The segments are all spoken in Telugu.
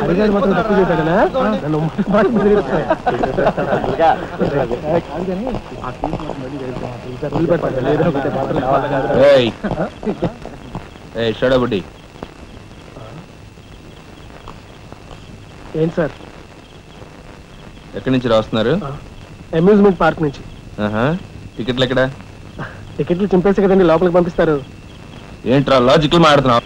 హరిగాడు మాత్రం తప్పు చేశాడనా నన్ను ఏంటి సార్ ఎక్కడి నుంచి రాస్తున్నారు? అమ్యూజ్మెంట్ పార్క్ నుంచి. టికెట్లు ఎక్కడ? టికెట్లు చింపేసి కదండి లోపలికి పంపిస్తారు. ఏంట్రా లాజికల్ మాట్లాడుతున్నావు?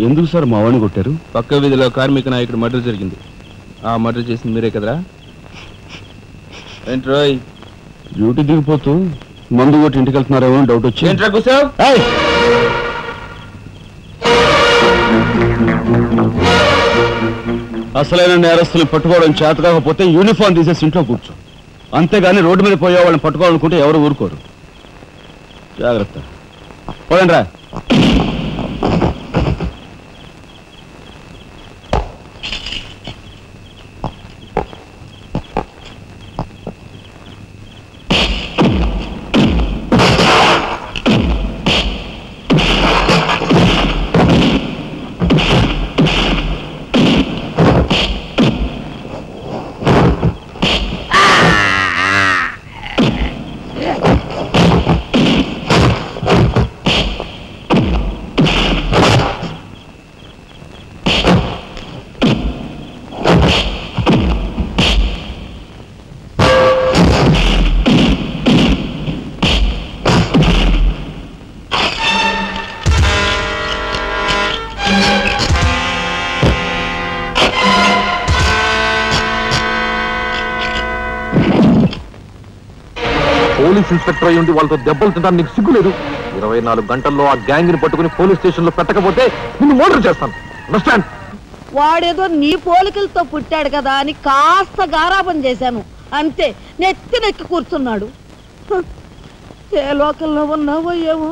ఎందుకు సార్ మా వాడిని కొట్టారు? పక్క వీధిలో కార్మిక నాయకుడు మర్డర్ జరిగింది. ఆ మర్డర్ చేసింది మీరే కదరా? ఏంట్రోయ్ డ్యూటీ దిగిపోతూ మందు కొట్టి ఇంటికి వెళ్తున్నారేమో డౌట్ వచ్చి. ఏంట్రా కూర్చోవ్? అసలైన నేరస్తుల్ని పట్టుకోవడం చేత కాకపోతే యూనిఫామ్ తీసేసి ఇంట్లో కూర్చో. అంతేగాని రోడ్డు మీద పోయే వాళ్ళని పట్టుకోవాలనుకుంటే ఎవరు ఊరుకోరు. జాగ్రత్త. పోయండి రా. పోలీస్ ఇన్స్పెక్టర్ అయ్యి ఉండి వాళ్ళతో దెబ్బలు తింటాను నీకు సిగ్గులేదు? 24 గంటల్లో ఆ గ్యాంగ్ ని పట్టుకుని పోలీస్ స్టేషన్ లో పెట్టకపోతే నిన్ను మర్డర్ చేస్తాను. అండర్స్టాండ్? వాడేదో నీ పోలికలతో పుట్టాడు కదా అని కాస్త గారాబం చేశాను అంతే. నెత్తి కూర్చున్నాడు. ఏ లోకల్లో ఉన్నావో ఏమో.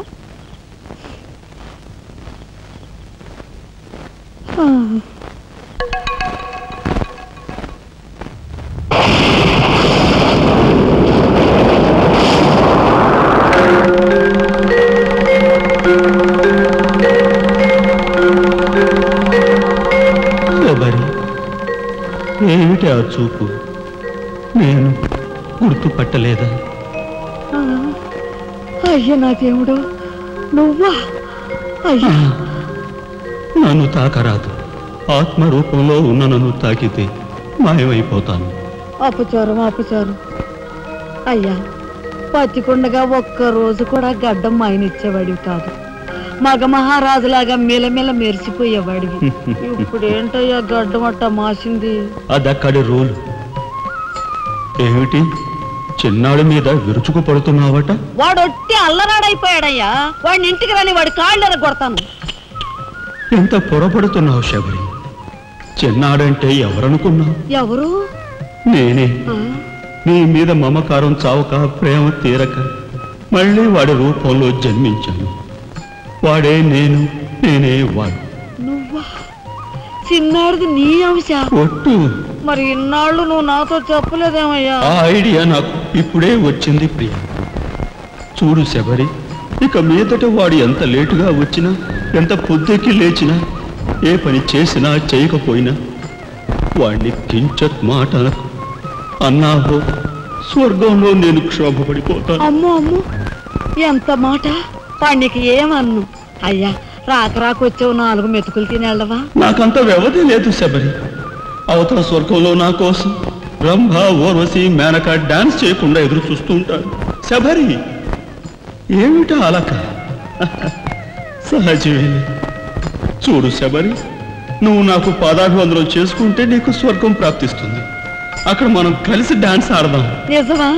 ఏమిటి ఆ చూపు? నేను గుర్తుపట్టలేదా? అయ్యా నా దేవుడు, నువ్వా? అయ్యా నన్ను తాకరాదు. ఆత్మరూపంలో ఉన్న నన్ను తాకితే మాయమైపోతాను. అపచారం అపచారం. అయ్యా పచ్చికుండగా ఒక్కరోజు కూడా గడ్డం మాయనిచ్చేవాడివి కాదు. మగ మహారాజులాగా మెలమెల మెరిసిపోయేవాడివి. ఇప్పుడు ఏంటయ్యా గడ్డం అట్ట మాసింది? అదక్కడి రూలు. ఏమిటి చిన్నాడు మీద విరుచుకు పడుతున్నావట? వాడొట్టి అల్లరాడైపోయాడయ్యా. వాడిని ఇంటికి రాని వాడి కాళ్ళెర కొడతాను. ఎంత పొరపడుతున్నావు శబరి? చిన్నాడంటే ఎవరనుకున్నావు? ఎవరు? నేనే. నీ మీద మమకారం చావక ప్రేమ తీరక మళ్ళీ వాడి రూపంలో జన్మించాను. వాడే నేను, నేనే వాడు. నువ్వా? చిన్నాడిది నీ అంశ? ఒట్టు. మరి ఇన్నాళ్ళు నువ్వు నాతో చెప్పలేదేమయ్యా? ఆ ఐడియా నాకు ఇప్పుడే వచ్చింది ప్రియ. చూడు శబరి, ఇక మీదట వాడు ఎంత లేటుగా వచ్చినా, ఎంత పొద్దుకి లేచినా, ఏ పని చేసినా చేయకపోయినా వాడిని కించత్ మాట అన్నావో స్వర్గంలో నేను క్షోభపడిపోతాను. అమ్మో అమ్మో, ఎంత మాట! వాడికి ఏమన్ను? అయ్యా రాకరాకొచ్చావు, 4 మెతుకులు తినేళ్ళవా? నాకంత వ్యవధి లేదు శబరి. అవతల స్వర్గంలో నా కోసం రంభ, ఊర్వశి, మేనక డాన్స్ చేయకుండా ఎదురు చూస్తూ ఉంటాడు. శబరి ఏమిటా అలక? సహజమే. చూడు శబరి, నువ్వు నాకు పాదాభివందనం చేసుకుంటే నీకు స్వర్గం ప్రాప్తిస్తుంది. అక్కడ మనం కలిసి డాన్స్ ఆడదాం. నిజమా?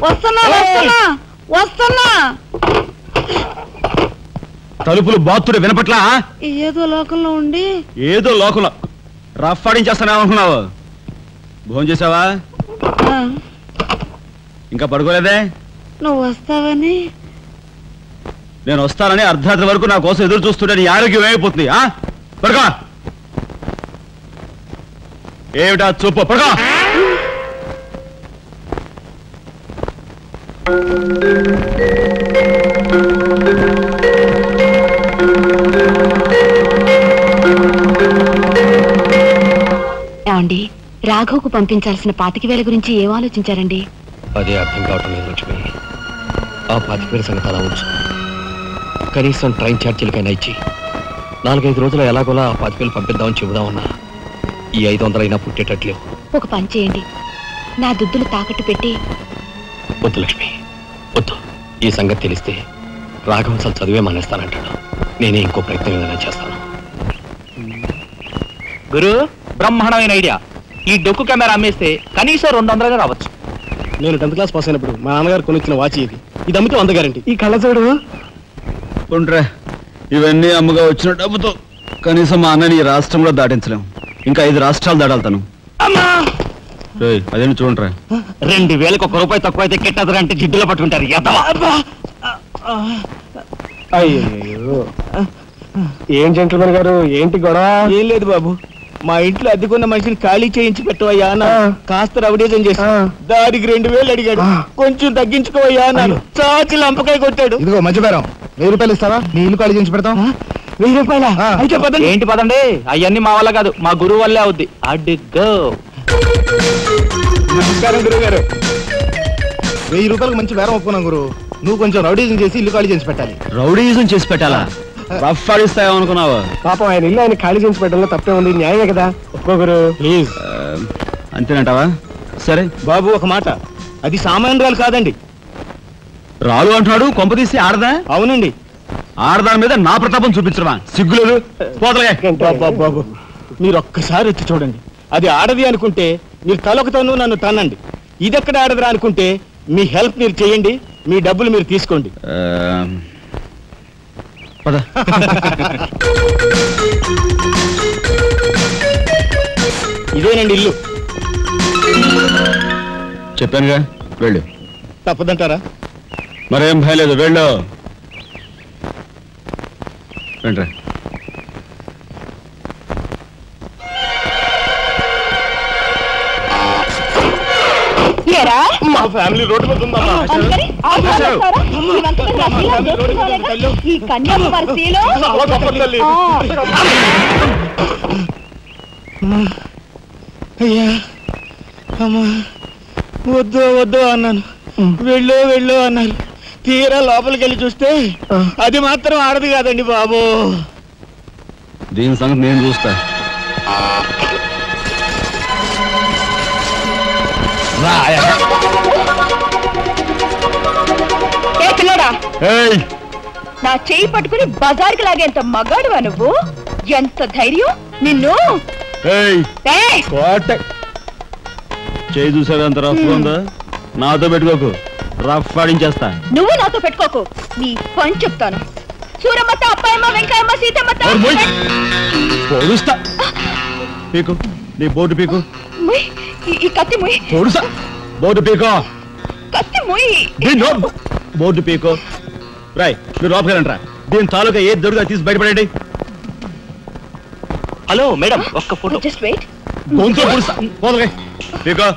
వస్తున్నా వస్తున్నా వస్తున్నా. తలుపులు బాత్తుడు వినపట్లా? ఏదో లోకంలో ఉండి ఏదో లోకంలో రఫాడించేస్తానేమనుకున్నావు? భోజనం చేసావా? ఇంకా పడుకోలేదే? నువ్వు వస్తావని. నేను వస్తానని అర్ధరాత్రి వరకు నా కోసం ఎదురు చూస్తుంటే నీ ఆరోగ్యం ఏమైపోతుంది? పడుకో. ఏమిటా చూపు? పడుకో. ఏమండి, రాఘవ్కు పంపించాల్సిన 25,000 గురించి ఏం ఆలోచించారండి? అదే అర్థం కావటం లేదు లక్ష్మి. ఆ 25,000 సంగతి అలా ఉంచు. కనీసం ట్రైన్ ఛార్జీలకైనా ఇచ్చి 4-5 రోజులు ఎలాగోలా ఆ 25,000 పంపిద్దామని చెబుదామన్నా ఈ 500 అయినా పుట్టేటట్లేవు. ఒక పని చేయండి, నా దుద్దులు తాకట్టు పెట్టి. వద్దు లక్ష్మి, వద్దు. ఈ సంగతి తెలిస్తే రాఘవ్ అసలు చదివే మానేస్తానంటాడు. నేనే ఇంకో ప్రయత్నం ఏదైనా చేస్తాను. గురు, బ్రహ్మాండమైన ఐడియా. ఈ డొక్కు కెమెరా అమ్మేస్తే కనీసం 200 రావచ్చు. నేను 10th క్లాస్ పాస్ అయినప్పుడు మా నాన్నగారు కొనిచ్చిన వాచ్ ఇది అమ్మితే 100 గ్యారెంటీ. ఈ కళ్ళజోడు ఉండ్రా, ఇవన్నీ అమ్మగా వచ్చిన డబ్బుతో కనీసం మా అన్నని ఈ రాష్ట్రంలో దాటించలేం. ఇంకా 5 రాష్ట్రాలు దాటాలి తను. అదేంటి చూడండిరా. 2,000కు 1 రూపాయి తక్కువ అయితే కెట్టదురా అంటే జిడ్డులో పట్టుకుంటారు. అయ్యో, ఏం జెంట్లమెన్ గారు, ఏంటి గొడవ? ఏం లేదు బాబు, మా ఇంట్లో అద్దెకున్న మనిషిని ఖాళీ చేయించి పెట్టవయ్యా అన్న. కాస్త రౌడీజం చేసి దానికి 2,000 అడిగాడు. కొంచెం తగ్గించుకోవయ్యా అన్నాను. చాచి లంపకాయ కొట్టాడు. ఇదిగో మధ్య బేరం, 1000 రూపాయలు ఇస్తావా? నీ ఇల్లు ఖాళీ చేయించి పెడతాం. 1000 రూపాయల? అయితే పదండి. ఏంటి పదండి, అవన్నీ మా వల్ల కాదు, మా గురువు వల్లే అవుద్ది. అడ్డుగో. నమస్కారం గురువు గారు. 1000 రూపాయలకు మంచి బేరం ఒప్పుకున్నాం గురు. నువ్వు కొంచెం రౌడీజం చేసి ఇల్లు ఖాళీ చేసి పెట్టాలి. రౌడీజం చేసి పెట్టాలా? రఫ్ ఆడిస్తాయేమనుకున్నావా? పాపం ఆయన ఇల్లు ఆయన ఖాళీ చేసి పెట్టడంలో తప్పే ఉంది. న్యాయమే కదా, ఒప్పుకోగురు ప్లీజ్. అంతేనంటావా? సరే బాబు, ఒక మాట, అది సామాన్యురాలు కాదండి. రాలు అంటున్నాడు. కొంపదీసి ఆడదా? అవునండి. ఆడదాని మీద నా ప్రతాపం చూపించడమా? సిగ్గులేదు. పోతలే. బాబు, మీరు ఒక్కసారి వచ్చి చూడండి. అది ఆడది అనుకుంటే మీరు తలొకతోనూ నన్ను తన్నండి. ఇదెక్కడ ఆడదురా అనుకుంటే మీ హెల్ప్ మీరు చేయండి, మీ డబ్బులు మీరు తీసుకోండి. పద. ఇదేనండి ఇల్లు. చెప్పానుగా, వెళ్ళు. తప్పదంటారా? మరేం భయం లేదు, వెళ్ళు. వెంట్రా. మా ఫ్యామిలీ రోడ్డు మీద ఉందమ్మా. ఈ కన్యాకుమారిలో అయ్యా, అమ్మా, వద్దు వద్దు అన్నాను. వెళ్ళు వెళ్ళు అన్నారు. తీరా లోపలికి వెళ్ళి చూస్తే అది మాత్రం ఆడదు కాదండి బాబు. దీని సంగతి నేను చూస్తా. నా చెయ్యి పట్టుకుని బజార్కి లాగేంత మగాడువా నువ్వు? ఎంత ధైర్యం నిన్ను! చేయి చూసావు ఎంత రఫ్ ఉందా? నాతో పెట్టుకోకు, రఫ్ ఆడించేస్తా. నువ్వు నాతో పెట్టుకోకు, నీ పని చెప్తాను. సూరమ్మత, అప్పాయమ్మ, వెంకాయమ్మ, సీతమ్మత పొడుస్తా. పీకు, నీ బోర్డు పీకు. ఈ కత్తి ముయ్. పొడుసా, బోర్డు పీకో. కత్తి ముయ్. బోర్డు పీకో. రాయ్, మీరు లోపలిరా. దీని తాలూకా ఏది దొరుకుతా తీసి బయటపడండి. హలో మేడం, ఒక్క ఫోటో. Just wait. గొంతు పొడుస్తా. పోదలే పీకో.